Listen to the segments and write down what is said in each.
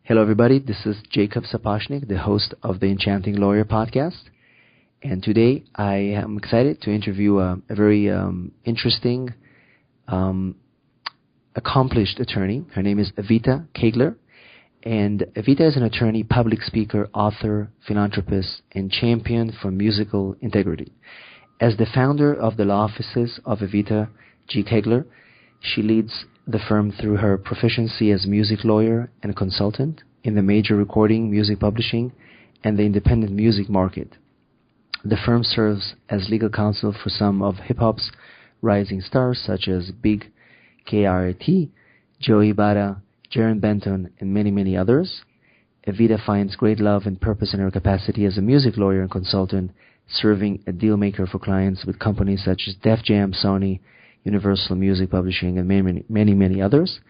Hello, everybody. This is Jacob Sapochnik, the host of the Enchanting Lawyer podcast. And today I am excited to interview a very interesting, accomplished attorney. Her name is Evita Kaigler. And Evita is an attorney, public speaker, author, philanthropist, and champion for musical integrity. As the founder of the law offices of Evita G. Kaigler, she leads the firm through her proficiency as music lawyer and consultant in the major recording, music publishing, and the independent music market. The firm serves as legal counsel for some of hip-hop's rising stars such as Big K.R.T., Joey Bada, Jaren Benton, and many, many others. Evita finds great love and purpose in her capacity as a music lawyer and consultant, serving a deal maker for clients with companies such as Def Jam, Sony, Universal Music Publishing, and many others.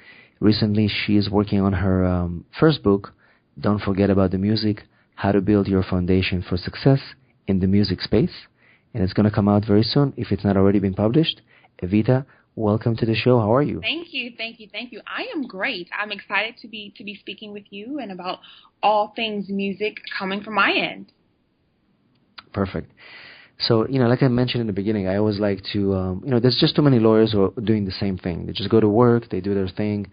Recently, she is working on her first book, Don't Forget About the Music, How to Build Your Foundation for Success in the Music Space. And it's going to come out very soon if it's not already been published. Evita, welcome to the show. How are you? Thank you. I am great. I'm excited to be speaking with you and about all things music coming from my end. Perfect. So, like I mentioned in the beginning, I always like to, there's just too many lawyers who are doing the same thing. They just go to work, they do their thing,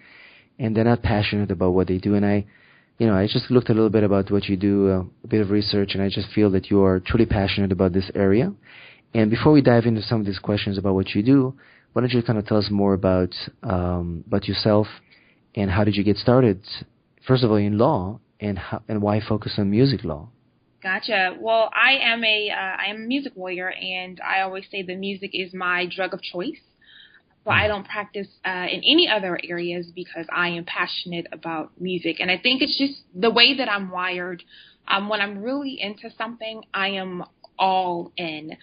and they're not passionate about what they do. And I just looked a little bit about what you do, a bit of research, and I just feel that you are truly passionate about this area. And before we dive into some of these questions about what you do, why don't you kind of tell us more about yourself and how did you get started, first of all, in law, and why focus on music law? Gotcha. Well, I am a music lawyer, and I always say the music is my drug of choice. So I don't practice in any other areas because I am passionate about music. And I think it's just the way that I'm wired. When I'm really into something, I am all in.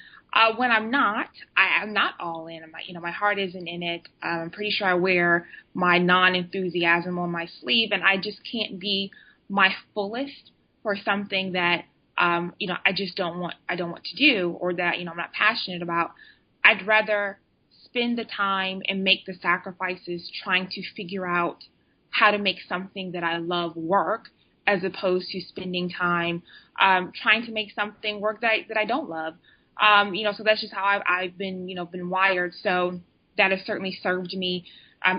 When I'm not, I'm not all in. My heart isn't in it. I'm pretty sure I wear my non-enthusiasm on my sleeve, and I just can't be my fullest for something that I just don't want to do, or that, I'm not passionate about. I'd rather spend the time and make the sacrifices trying to figure out how to make something that I love work, as opposed to spending time trying to make something work that I don't love. So that's just how I've been wired. So that has certainly served me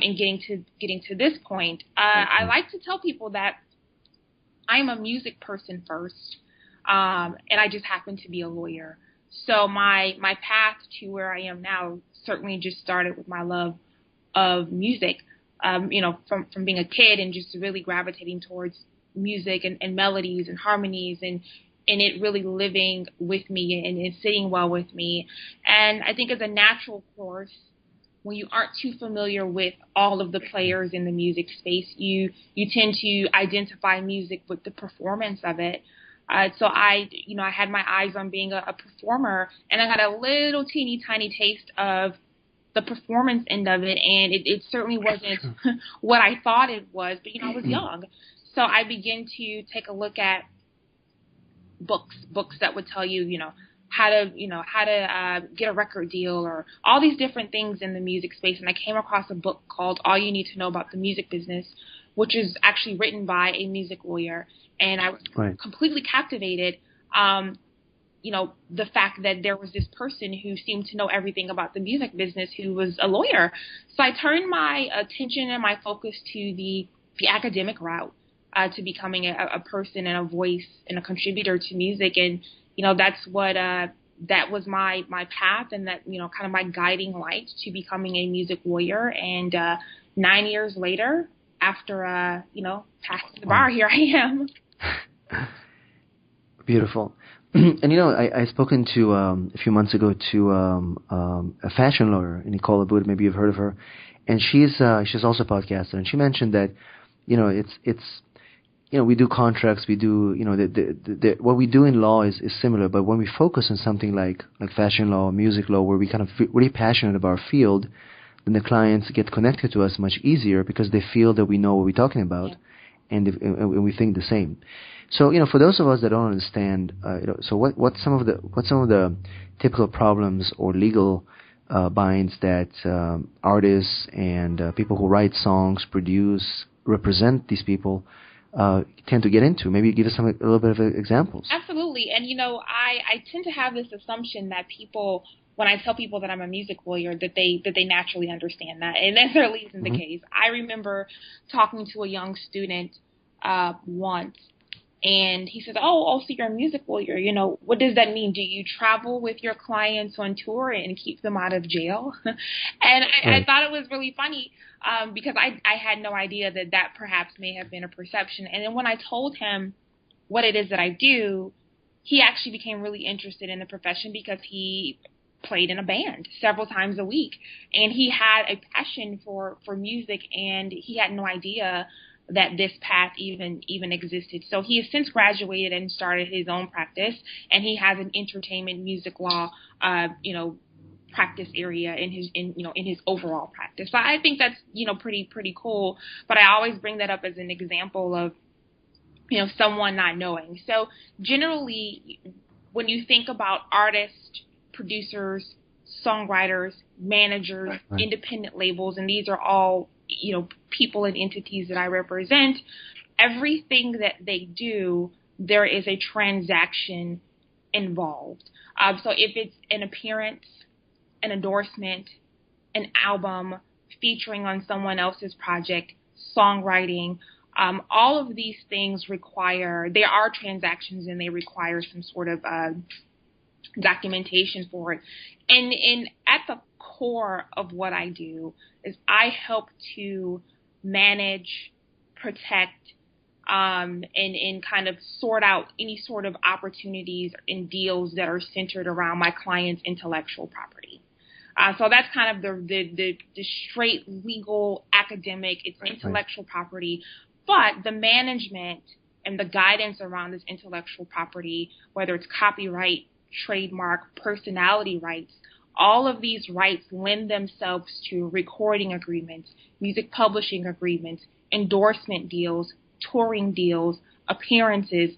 in getting to this point. I like to tell people that I'm a music person first. And I just happen to be a lawyer. So my path to where I am now certainly just started with my love of music, from being a kid and just really gravitating towards music and melodies and harmonies and it really living with me and sitting well with me. And I think as a natural course, when you aren't too familiar with all of the players in the music space, you tend to identify music with the performance of it. So I had my eyes on being a performer, and I got a little teeny tiny taste of the performance end of it, and it certainly wasn't what I thought it was, but, I was young. So I began to take a look at books that would tell you, how to get a record deal or all these different things in the music space. And I came across a book called All You Need to Know About the Music Business, which is actually written by a music lawyer. And I was completely captivated, the fact that there was this person who seemed to know everything about the music business who was a lawyer. So I turned my attention and my focus to the academic route, to becoming a person and a voice and a contributor to music. And, that's what that was my path, and that, kind of my guiding light to becoming a music lawyer. And 9 years later, after, passing the bar, here I am. Beautiful. And I spoken to a few months ago to a fashion lawyer, Nicole Abud. Maybe you've heard of her, and she's also a podcaster. And she mentioned that we do contracts, we do what we do in law is similar, but when we focus on something like fashion law, music law, where we kind of really passionate about our field, then the clients get connected to us much easier because they feel that we know what we're talking about, and we think the same. So for those of us that don't understand, so what's some of the typical problems or legal binds that artists and people who write songs, produce, represent these people tend to get into. Maybe give us a little bit of examples. Absolutely. And, I tend to have this assumption that people, when I tell people that I'm a music lawyer, that they naturally understand that. And that certainly isn't the case. I remember talking to a young student once, and he says, so you're a music lawyer. What does that mean? Do you travel with your clients on tour and keep them out of jail? And I thought it was really funny because I had no idea that perhaps may have been a perception. And then when I told him what it is that I do, he actually became really interested in the profession because he played in a band several times a week. And he had a passion for music, and he had no idea that this path even existed. So he has since graduated and started his own practice, and he has an entertainment music law, practice area in his overall practice. So I think that's, pretty cool. But I always bring that up as an example of, someone not knowing. So generally, when you think about artists, producers, songwriters, managers, independent labels, and these are all, people and entities that I represent, everything that they do, there is a transaction involved. So if it's an appearance, an endorsement, an album featuring on someone else's project, songwriting, all of these things there are transactions, and they require some sort of documentation for it. And at the core of what I do is I help to manage, protect, and kind of sort out any sort of opportunities and deals that are centered around my client's intellectual property. So that's kind of the straight legal academic, it's intellectual property, but the management and the guidance around this intellectual property, whether it's copyright, trademark, personality rights, all of these rights lend themselves to recording agreements, music publishing agreements, endorsement deals, touring deals, appearances.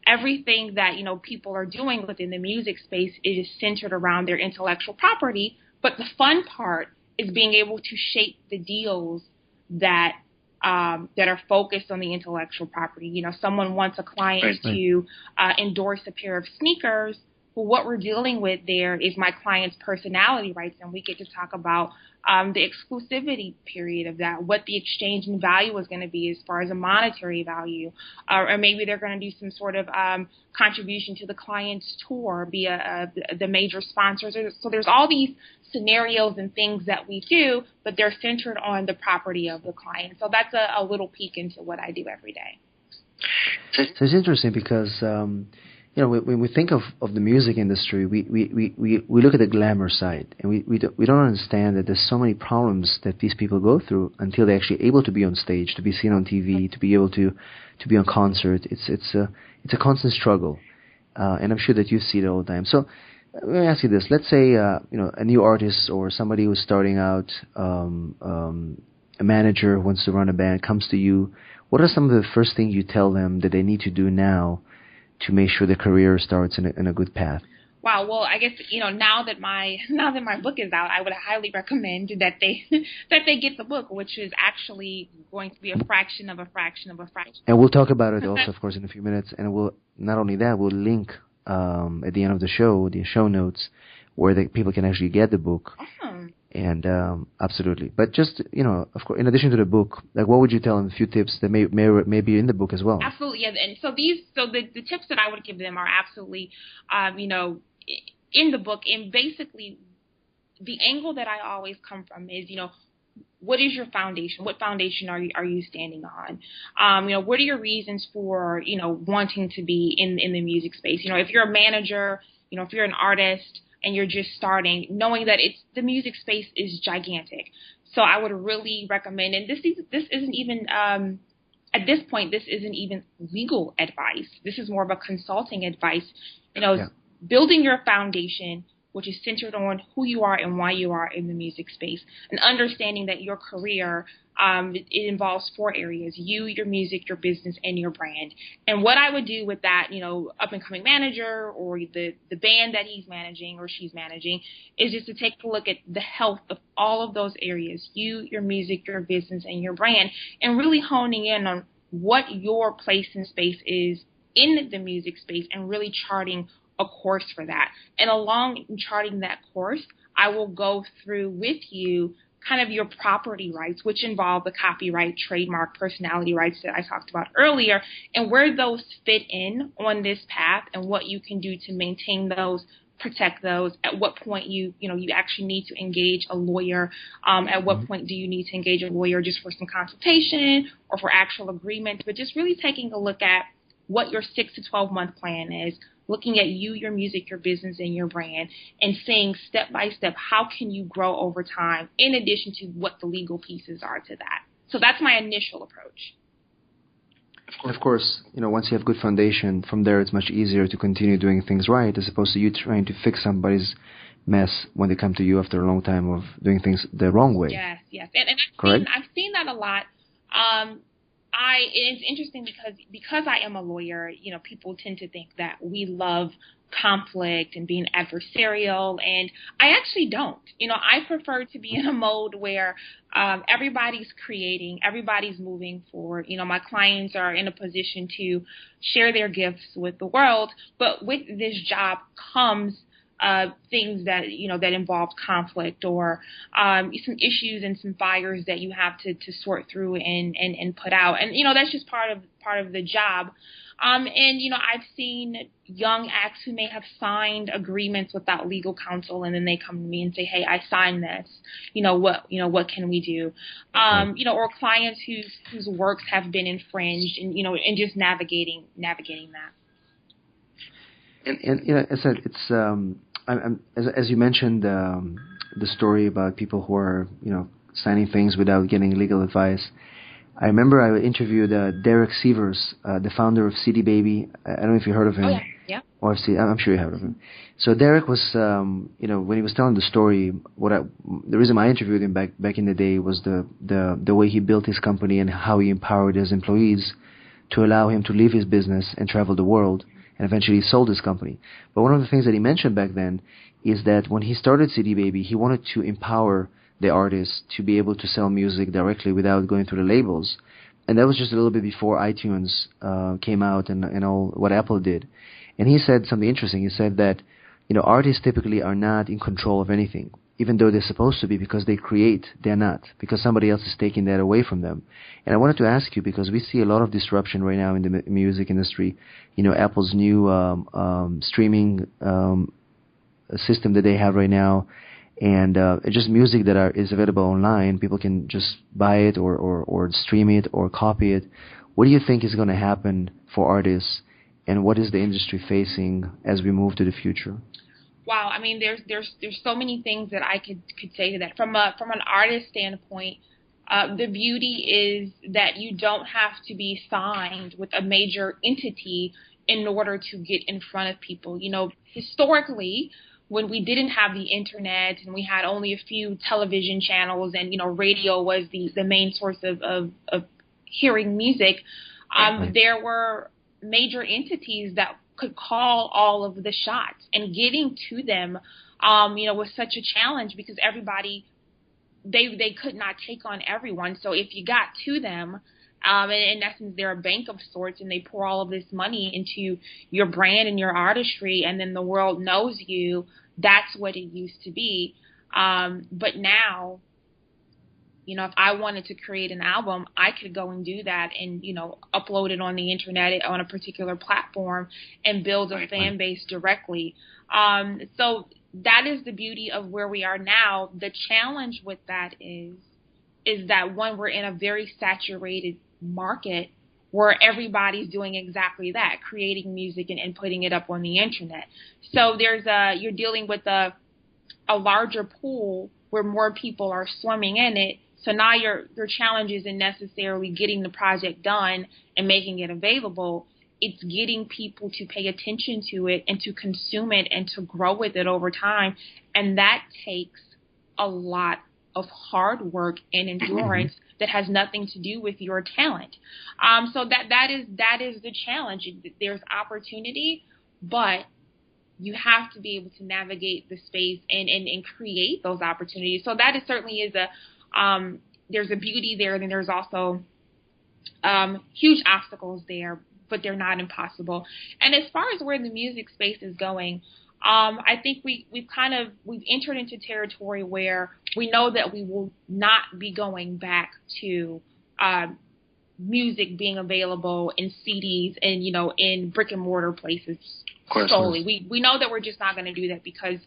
Everything that, people are doing within the music space is centered around their intellectual property. But the fun part is being able to shape the deals that are focused on the intellectual property. Someone wants a client to endorse a pair of sneakers. Well, what we're dealing with there is my client's personality rights, and we get to talk about the exclusivity period of that, what the exchange in value is going to be as far as a monetary value, or maybe they're going to do some sort of contribution to the client's tour via the major sponsors. So there's all these scenarios and things that we do, but they're centered on the property of the client. So that's a little peek into what I do every day. So it's interesting because when we think of the music industry, we look at the glamour side, and we don't understand that there's so many problems that these people go through until they're actually able to be on stage, to be seen on TV, to be able to be on concert. It's a constant struggle, and I'm sure that you see it all the time. So let me ask you this: let's say a new artist or somebody who's starting out, a manager who wants to run a band comes to you. What are some of the first things you tell them that they need to do now to make sure the career starts in a good path? Wow. Well, I guess, now that my book is out, I would highly recommend that they get the book, which is actually going to be a fraction of a fraction of a fraction. And we'll talk about it also, of course, in a few minutes. And we'll not only that, we'll link at the end of the show notes, where the people can actually get the book. Awesome. And absolutely. But just, of course, in addition to the book, like, what would you tell them, a few tips that may be in the book as well? Absolutely, yeah. And so the tips that I would give them are absolutely, in the book. And basically, the angle that I always come from is, what is your foundation? What foundation are you standing on? What are your reasons for, wanting to be in the music space? If you're a manager, if you're an artist, and you're just starting, knowing that the music space is gigantic. So I would really recommend, and this isn't even, at this point, this isn't even legal advice. This is more of a consulting advice. Building your foundation, which is centered on who you are and why you are in the music space, and understanding that your career, it involves 4 areas: you, your music, your business, and your brand. And what I would do with that, up-and-coming manager or the band that he's managing or she's managing, is just to take a look at the health of all of those areas: you, your music, your business, and your brand, and really honing in on what your place in space is in the music space and really charting a course for that. And along charting that course, I will go through with you kind of your property rights, which involve the copyright, trademark, personality rights that I talked about earlier, and where those fit in on this path and what you can do to maintain those, protect those, at what point you actually need to engage a lawyer, at what point do you need to engage a lawyer just for some consultation or for actual agreement, but just really taking a look at what your 6 to 12-month plan is, looking at you, your music, your business, and your brand, and seeing step by step how can you grow over time in addition to what the legal pieces are to that. So that's my initial approach. Of course, once you have good foundation, from there it's much easier to continue doing things right as opposed to you trying to fix somebody's mess when they come to you after a long time of doing things the wrong way. Yes. And I've seen that a lot. It's interesting because I am a lawyer, people tend to think that we love conflict and being adversarial, and I actually don't. I prefer to be in a mode where everybody's creating, everybody's moving forward. My clients are in a position to share their gifts with the world, but with this job comes things that that involve conflict or some issues and some fires that you have to sort through and put out, and that's just part of the job. And I've seen young acts who may have signed agreements without legal counsel, and then they come to me and say, "Hey, I signed this. What can we do?" Or clients whose works have been infringed, and just navigating that. And as I said, it's as you mentioned the story about people who are signing things without getting legal advice. I remember I interviewed Derek Sievers, the founder of CD Baby. I don't know if you heard of him. Oh yeah. Or I'm sure you heard of him. So Derek was, when he was telling the story, the reason I interviewed him back in the day was the way he built his company and how he empowered his employees to allow him to leave his business and travel the world. And eventually sold his company. But one of the things that he mentioned back then is that when he started CD Baby, he wanted to empower the artists to be able to sell music directly without going through the labels. And that was just a little bit before iTunes came out and all what Apple did. And he said something interesting. He said that artists typically are not in control of anything, even though they're supposed to be, because they create. They're not, because somebody else is taking that away from them. And I wanted to ask you, because we see a lot of disruption right now in the music industry. Apple's new streaming system that they have right now, and just music that is available online. People can just buy it or stream it or copy it. What do you think is going to happen for artists, and what is the industry facing as we move to the future? Wow, I mean, there's so many things that I could say to that. From an artist standpoint, the beauty is that you don't have to be signed with a major entity in order to get in front of people. Historically, when we didn't have the internet and we had only a few television channels and radio was the main source of hearing music, there were major entities that could call all of the shots, and getting to them, was such a challenge because everybody, they could not take on everyone. So if you got to them, and in essence, they're a bank of sorts, and they pour all of this money into your brand and your artistry, and then the world knows you. That's what it used to be. But now, if I wanted to create an album, I could go and do that and, upload it on the internet on a particular platform and build a fan base directly. So that is the beauty of where we are now. The challenge with that is that, one, we're in a very saturated market where everybody's doing exactly that, creating music and putting it up on the internet. So you're dealing with a larger pool where more people are swimming in it. So now your challenge isn't necessarily getting the project done and making it available. it's getting people to pay attention to it and to consume it and to grow with it over time. And that takes a lot of hard work and endurance that has nothing to do with your talent. So that is the challenge. There's opportunity, but you have to be able to navigate the space and create those opportunities. So that is certainly is there's a beauty there, and there's also huge obstacles there, but they're not impossible. And as far as where the music space is going, I think we've entered into territory where we know that we will not be going back to music being available in CDs and, in brick and mortar places solely. We know that we're just not going to do that because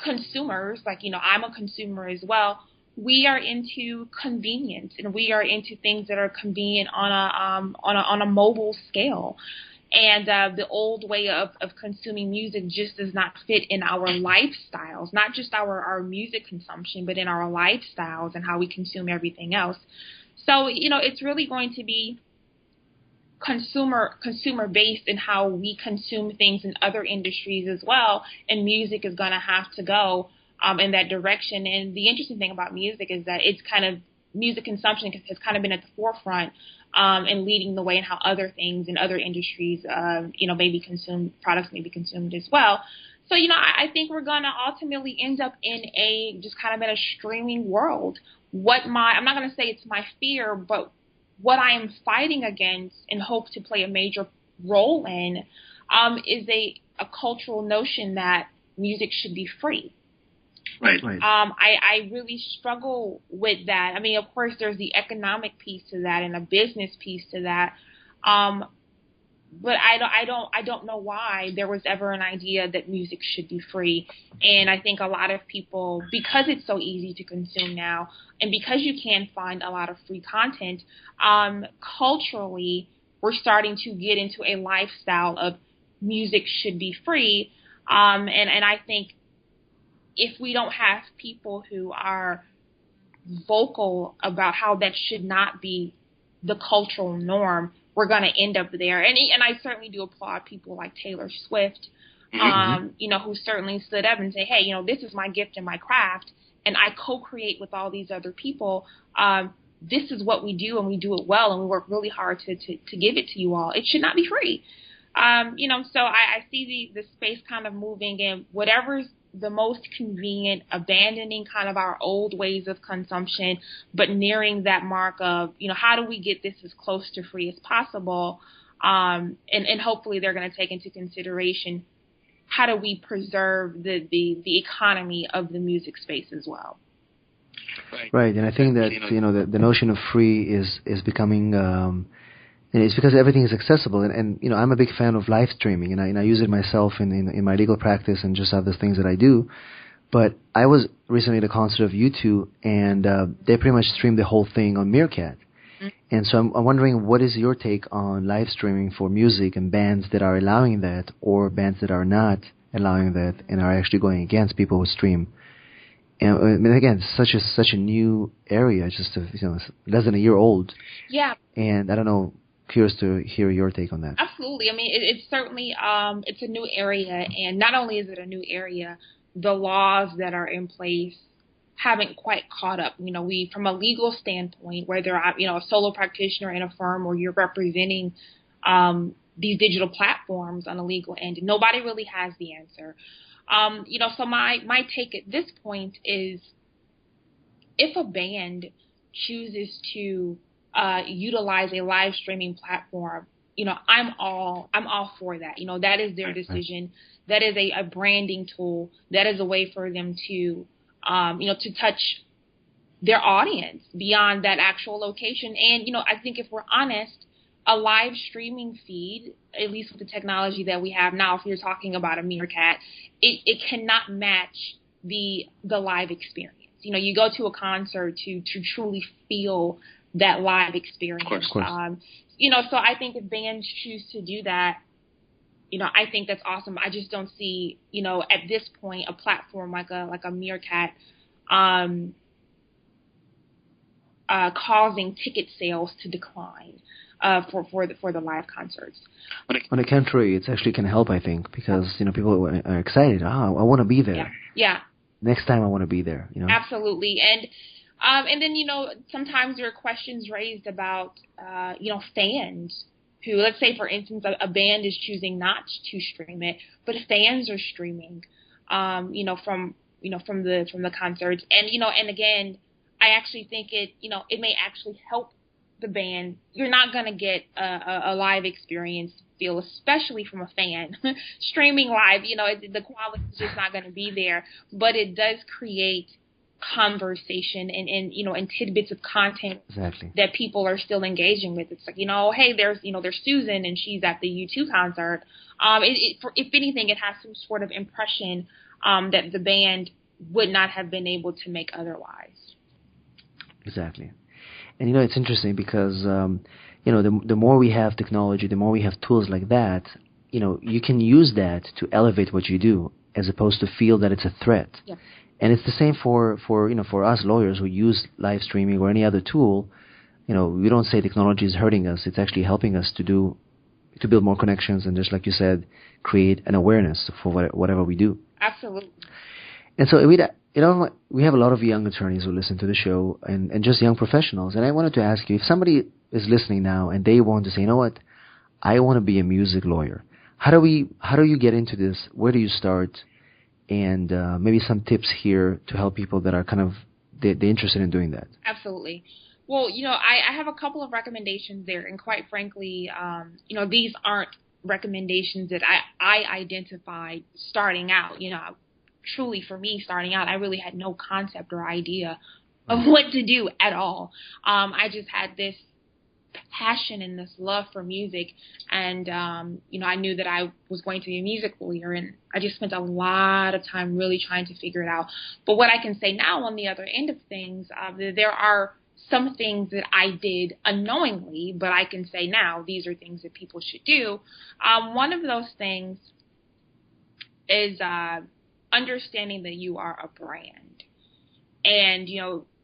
consumers, I'm a consumer as well, we are into convenience, and we are into things that are convenient on a mobile scale. And the old way of consuming music just does not fit in our lifestyles, not just our music consumption, but in our lifestyles and how we consume everything else. So, it's really going to be consumer based in how we consume things in other industries as well. And music is going to have to go in that direction. And the interesting thing about music is that music consumption has kind of been at the forefront and leading the way in how other things in other industries, products may be consumed as well. So, I think we're going to ultimately end up in in a streaming world. I'm not going to say it's my fear, but what I am fighting against and hope to play a major role in is a cultural notion that music should be free. Right. I really struggle with that. I mean, of course, there's the economic piece to that and a business piece to that. But I don't know why there was ever an idea that music should be free. And I think a lot of people, because it's so easy to consume now, and because you can find a lot of free content, culturally, we're starting to get into a lifestyle of music should be free. And I think if we don't have people who are vocal about how that should not be the cultural norm, we're going to end up there. And I certainly do applaud people like Taylor Swift, who certainly stood up and say, hey, this is my gift and my craft, and I co-create with all these other people. This is what we do, and we do it well, and we work really hard to give it to you all. It should not be free. So I see the space kind of moving, and whatever's the most convenient, abandoning kind of our old ways of consumption, but nearing that mark of, how do we get this as close to free as possible? And hopefully they're going to take into consideration how do we preserve the economy of the music space as well. Right. And I think that, the notion of free is becoming, and it's because everything is accessible, and I'm a big fan of live streaming, and I use it myself in my legal practice and just other things that I do. But I was recently at a concert of U2, and they pretty much streamed the whole thing on Meerkat. And so I'm wondering, what is your take on live streaming for music and bands that are allowing that, or bands that are not allowing that and are actually going against people who stream? And again, such a new area, just less than a year old. Yeah. And I don't know. Curious to hear your take on that. Absolutely. I mean, it's certainly it's a new area, and not only is it a new area, the laws that are in place haven't quite caught up. We, from a legal standpoint, whether I'm a solo practitioner in a firm or you're representing these digital platforms on a legal end, nobody really has the answer. So my take at this point is, if a band chooses to utilize a live streaming platform, I'm all for that. That is their decision. That is a branding tool. That is a way for them to, to touch their audience beyond that actual location. And, I think if we're honest, a live streaming feed, at least with the technology that we have now, if you're talking about a Meerkat, it cannot match the live experience. You go to a concert to truly feel that live experience. Of course. So I think if bands choose to do that, I think that's awesome. I just don't see, at this point, a platform like a Meerkat causing ticket sales to decline. for the live concerts. On the contrary, it actually can help, I think, because people are excited. I want to be there. Yeah. Next time I want to be there. Absolutely, and then sometimes there are questions raised about fans who, let's say for instance, a band is choosing not to stream it, but fans are streaming, from the concerts, and again, I actually think it may actually help the band. You're not going to get a live experience feel, especially from a fan. Streaming live, the quality is just not going to be there, but it does create conversation and tidbits of content that people are still engaging with. It's like, hey, there's Susan and she's at the U2 concert. If anything, it has some sort of impression that the band would not have been able to make otherwise. Exactly. And it's interesting because the more we have technology, the more we have tools like that, you can use that to elevate what you do as opposed to feel that it's a threat. Yeah. And it's the same for us lawyers who use live streaming or any other tool. We don't say technology is hurting us. It's actually helping us to build more connections and, just like you said, create an awareness for whatever we do. Absolutely. And so, Evita, we have a lot of young attorneys who listen to the show and just young professionals. And I wanted to ask you, if somebody is listening now and they want to say, what, I want to be a music lawyer. How do you get into this? Where do you start? And maybe some tips here to help people that are kind of they're interested in doing that. Absolutely. Well, I have a couple of recommendations there, and quite frankly, these aren't recommendations that I identified starting out. Truly for me starting out, I really had no concept or idea of what to do at all. I just had this passion and this love for music, and I knew that I was going to be a music lawyer, and I just spent a lot of time really trying to figure it out. But what I can say now on the other end of things, there are some things that I did unknowingly, but I can say now these are things that people should do. One of those things is understanding that you are a brand. And,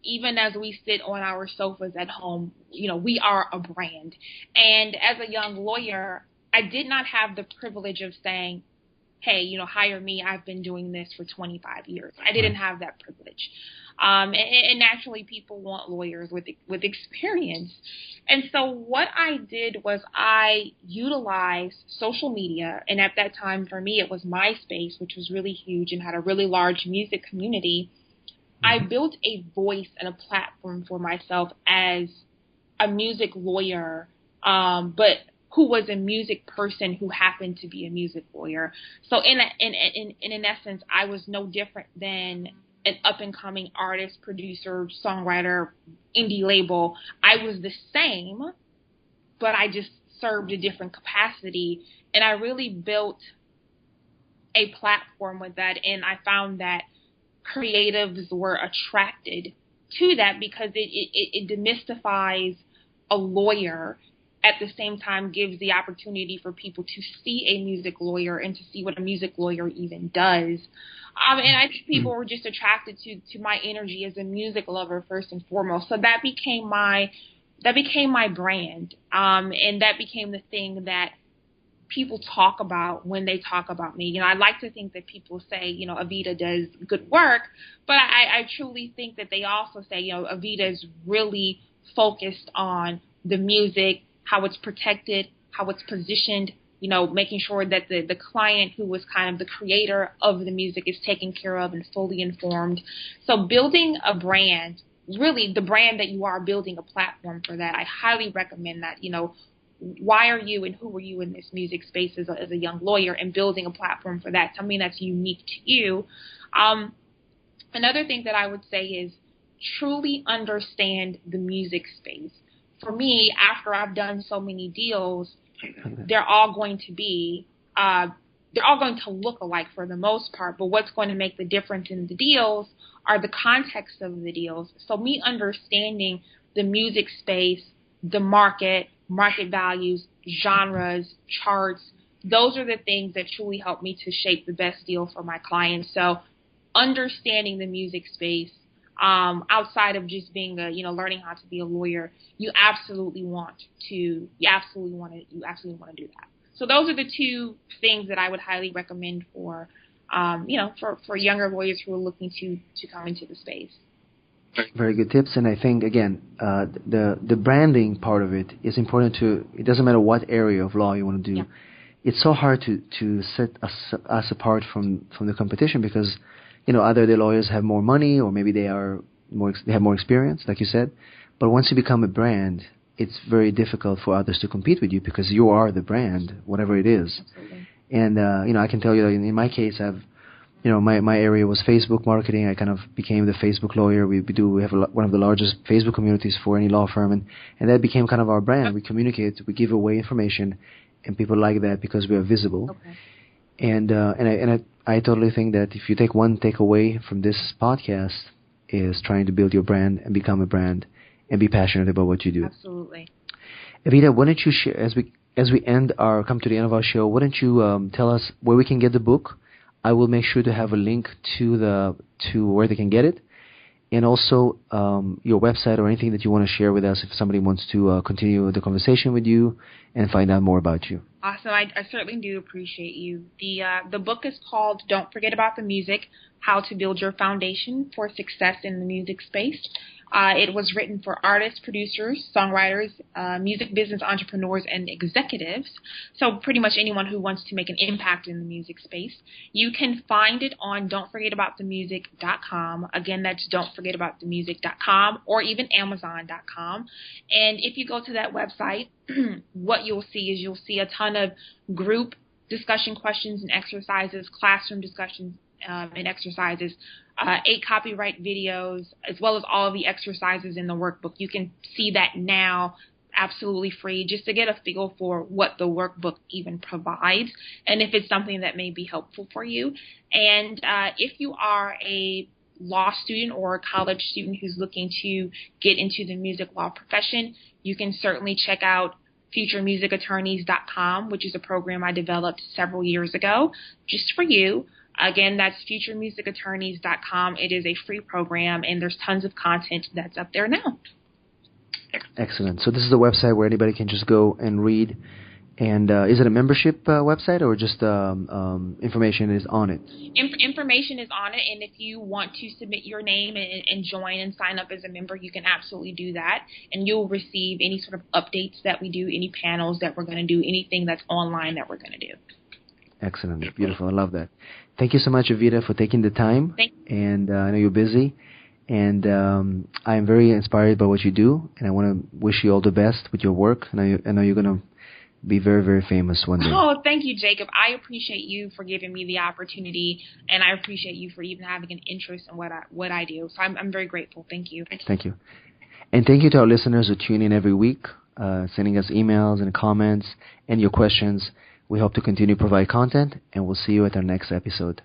even as we sit on our sofas at home, we are a brand. And as a young lawyer, I did not have the privilege of saying, hey, hire me. I've been doing this for 25 years. I didn't have that privilege. And naturally, people want lawyers with experience. And so what I did was I utilized social media. And at that time, for me, it was MySpace, which was really huge and had a really large music community. I built a voice and a platform for myself as a music lawyer, but who was a music person who happened to be a music lawyer. So in essence, I was no different than an up-and-coming artist, producer, songwriter, indie label. I was the same, but I just served a different capacity. And I really built a platform with that, and I found that creatives were attracted to that because it demystifies a lawyer, at the same time gives the opportunity for people to see a music lawyer and to see what a music lawyer even does. And I think people were just attracted to my energy as a music lover first and foremost. So that became my brand, and that became the thing that people talk about when they talk about me. I like to think that people say, Evita does good work, but I truly think that they also say, Evita is really focused on the music, how it's protected, how it's positioned, making sure that the client who was kind of the creator of the music is taken care of and fully informed. So building a brand, really the brand that you are, building a platform for that, I highly recommend that. Why are you and who are you in this music space as a young lawyer, and building a platform for that, something that's unique to you. Another thing that I would say is truly understand the music space. For me, after I've done so many deals, they're all going to look alike for the most part, but what's going to make the difference in the deals are the context of the deals. So me understanding the music space, the market values, genres, charts, those are the things that truly help me to shape the best deal for my clients. So understanding the music space, outside of just being learning how to be a lawyer, you absolutely want to do that. So those are the two things that I would highly recommend for younger lawyers who are looking to come into the space. Very good tips, and I think again, the branding part of it is important too. It doesn't matter what area of law you want to do. Yeah. It's so hard to set us apart from the competition because either the lawyers have more money or maybe they have more experience, like you said. But once you become a brand, it's very difficult for others to compete with you because you are the brand, whatever it is. Absolutely. And I can tell you that in my case, my area was Facebook marketing. I kind of became the Facebook lawyer. We have one of the largest Facebook communities for any law firm, and that became kind of our brand. We communicate, we give away information, and people like that because we are visible. Okay. And I totally think that if you take one takeaway from this podcast is trying to build your brand and become a brand and be passionate about what you do. Absolutely. Evita, why don't you share, as we come to the end of our show, why don't you tell us where we can get the book? I will make sure to have a link to where they can get it, and also your website or anything that you want to share with us if somebody wants to continue the conversation with you and find out more about you. Awesome. I certainly do appreciate you. The book is called Don't Forget About the Music, How to Build Your Foundation for Success in the Music Space. It was written for artists, producers, songwriters, music business entrepreneurs, and executives. So pretty much anyone who wants to make an impact in the music space. You can find it on don'tforgetaboutthemusic.com. Again, that's don'tforgetaboutthemusic.com or even amazon.com. And if you go to that website, what you'll see a ton of group discussion questions and exercises, classroom discussions and exercises, 8 copyright videos, as well as all of the exercises in the workbook. You can see that now absolutely free just to get a feel for what the workbook even provides and if it's something that may be helpful for you. And if you are a law student or a college student who's looking to get into the music law profession, you can certainly check out futuremusicattorneys.com, which is a program I developed several years ago just for you. Again, that's futuremusicattorneys.com. It is a free program, and there's tons of content that's up there now. Excellent. So this is the website where anybody can just go and read. And is it a membership website or just information is on it? Information is on it, and if you want to submit your name and join and sign up as a member, you can absolutely do that, and you'll receive any sort of updates that we do, any panels that we're going to do, anything that's online that we're going to do. Excellent. Beautiful. I love that. Thank you so much, Evita, for taking the time. And I know you're busy. And I am very inspired by what you do. And I want to wish you all the best with your work. And I know you're going to be very, very famous one day. Oh, thank you, Jacob. I appreciate you for giving me the opportunity. And I appreciate you for even having an interest in what I do. So I'm very grateful. Thank you. Thank you. And thank you to our listeners who tune in every week, sending us emails and comments and your questions. We hope to continue to provide content, and we'll see you at our next episode.